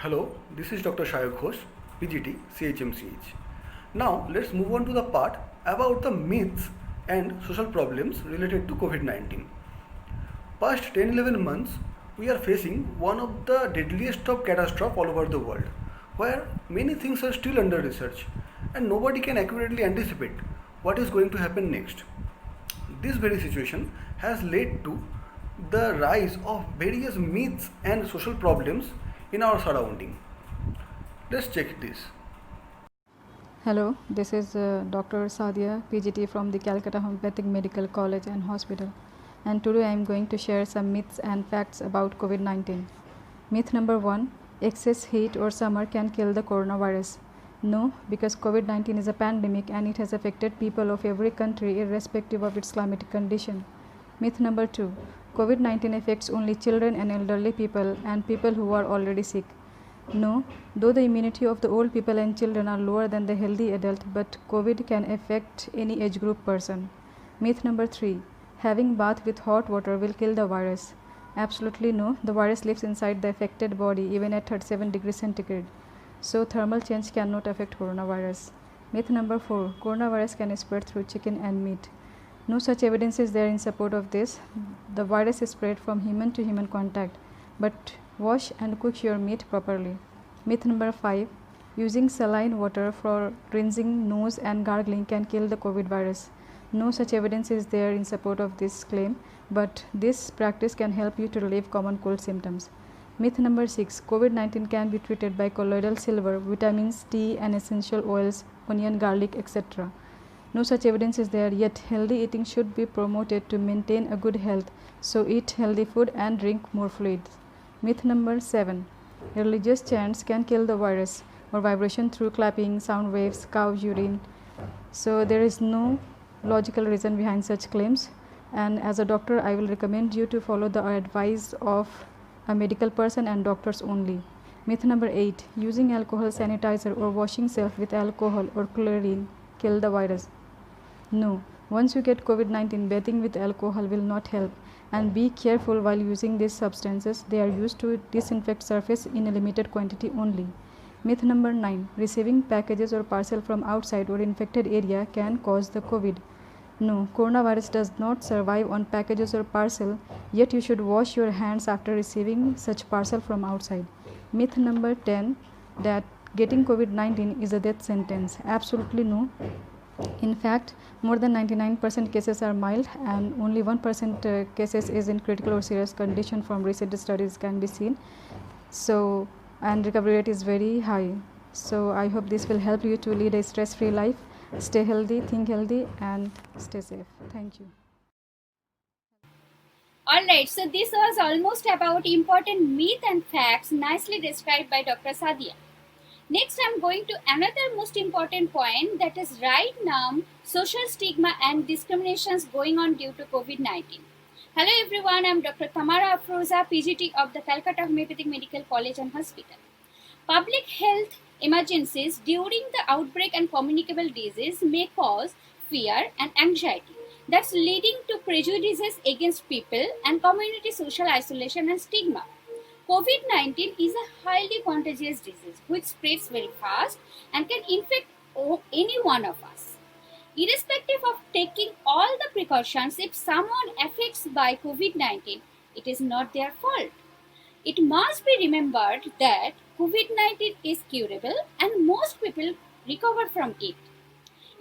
Hello, this is Dr. Shayok Ghosh, PGT, CHMCH. Now, let's move on to the part about the myths and social problems related to COVID 19. Past 10-11 months, we are facing one of the deadliest of catastrophe all over the world, where many things are still under research and nobody can accurately anticipate what is going to happen next. This very situation has led to the rise of various myths and social problems in our surrounding. Let's check this. Hello, this is Dr. Sadia, PGT from the Calcutta Homeopathic Medical College and Hospital. And today I am going to share some myths and facts about COVID 19. Myth number 1: excess heat or summer can kill the coronavirus. No, because COVID 19 is a pandemic and it has affected people of every country irrespective of its climatic condition. Myth number 2: COVID 19 affects only children and elderly people and people who are already sick. No, though the immunity of the old people and children are lower than the healthy adult, but COVID can affect any age group person. Myth number 3: having bath with hot water will kill the virus. Absolutely no, the virus lives inside the affected body even at 37 degrees centigrade. So thermal change cannot affect coronavirus. Myth number 4: coronavirus can spread through chicken and meat. No such evidence is there in support of this. The virus is spread from human to human contact, but wash and cook your meat properly. Myth number 5: using saline water for rinsing nose and gargling can kill the COVID virus. No such evidence is there in support of this claim, but this practice can help you to relieve common cold symptoms. Myth number 6: COVID 19 can be treated by colloidal silver, vitamins, tea, and essential oils, onion, garlic, etc. No such evidence is there, yet healthy eating should be promoted to maintain a good health, so eat healthy food and drink more fluids. Myth number 7: religious chants can kill the virus, or vibration through clapping, sound waves, cow urine. So there is no logical reason behind such claims, and as a doctor I will recommend you to follow the advice of a medical person and doctors only. Myth number 8: using alcohol sanitizer or washing self with alcohol or chlorine kill the virus. No, once you get COVID 19, bathing with alcohol will not help, and be careful while using these substances. They are used to disinfect surface in a limited quantity only. Myth number 9: receiving packages or parcel from outside or infected area can cause the COVID. No, coronavirus does not survive on packages or parcel, yet you should wash your hands after receiving such parcel from outside. Myth number 10: that getting COVID 19 is a death sentence. Absolutely no. In fact, more than 99% cases are mild and only 1% cases is in critical or serious condition from recent studies can be seen. So, and recovery rate is very high. So, I hope this will help you to lead a stress-free life. Stay healthy, think healthy, and stay safe. Thank you. Alright, so this was almost about important myth and facts nicely described by Dr. Sadia. Next, I'm going to another most important point, that is right now social stigma and discriminations going on due to COVID-19. Hello everyone, I'm Dr. Tamara Afroza, PGT of the Calcutta Homeopathic Medical College and Hospital. Public health emergencies during the outbreak and communicable disease may cause fear and anxiety, that's leading to prejudices against people and community social isolation and stigma. COVID 19 is a highly contagious disease which spreads very fast and can infect any one of us. Irrespective of taking all the precautions, if someone affects by COVID 19, it is not their fault. It must be remembered that COVID 19 is curable and most people recover from it.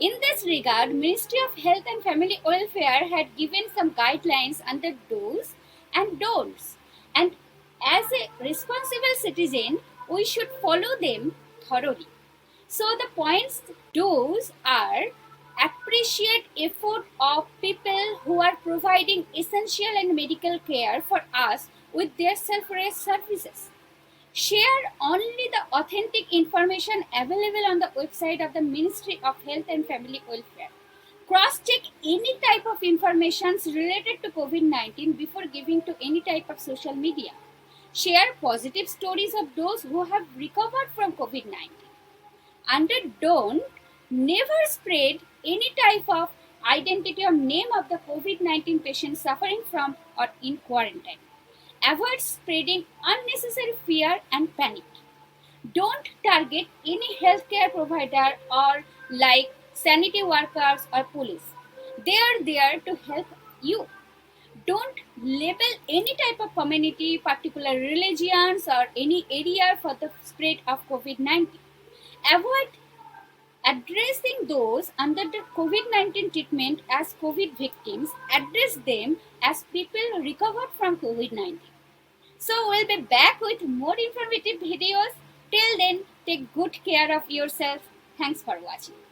In this regard, Ministry of Health and Family Welfare had given some guidelines under do's and don'ts, and as a responsible citizen, we should follow them thoroughly. So the points do's are: appreciate effort of people who are providing essential and medical care for us with their self-raised services. Share only the authentic information available on the website of the Ministry of Health and Family Welfare. Cross-check any type of information related to COVID-19 before giving to any type of social media. Share positive stories of those who have recovered from COVID-19. Under don't, never spread any type of identity or name of the COVID-19 patient suffering from or in quarantine. Avoid spreading unnecessary fear and panic. Don't target any healthcare provider or like sanitary workers or police. They are there to help you. Don't label any type of community, particular religions, or any area for the spread of COVID 19. Avoid addressing those under the COVID 19 treatment as COVID victims, address them as people recovered from COVID 19. So, we'll be back with more informative videos. Till then, take good care of yourself. Thanks for watching.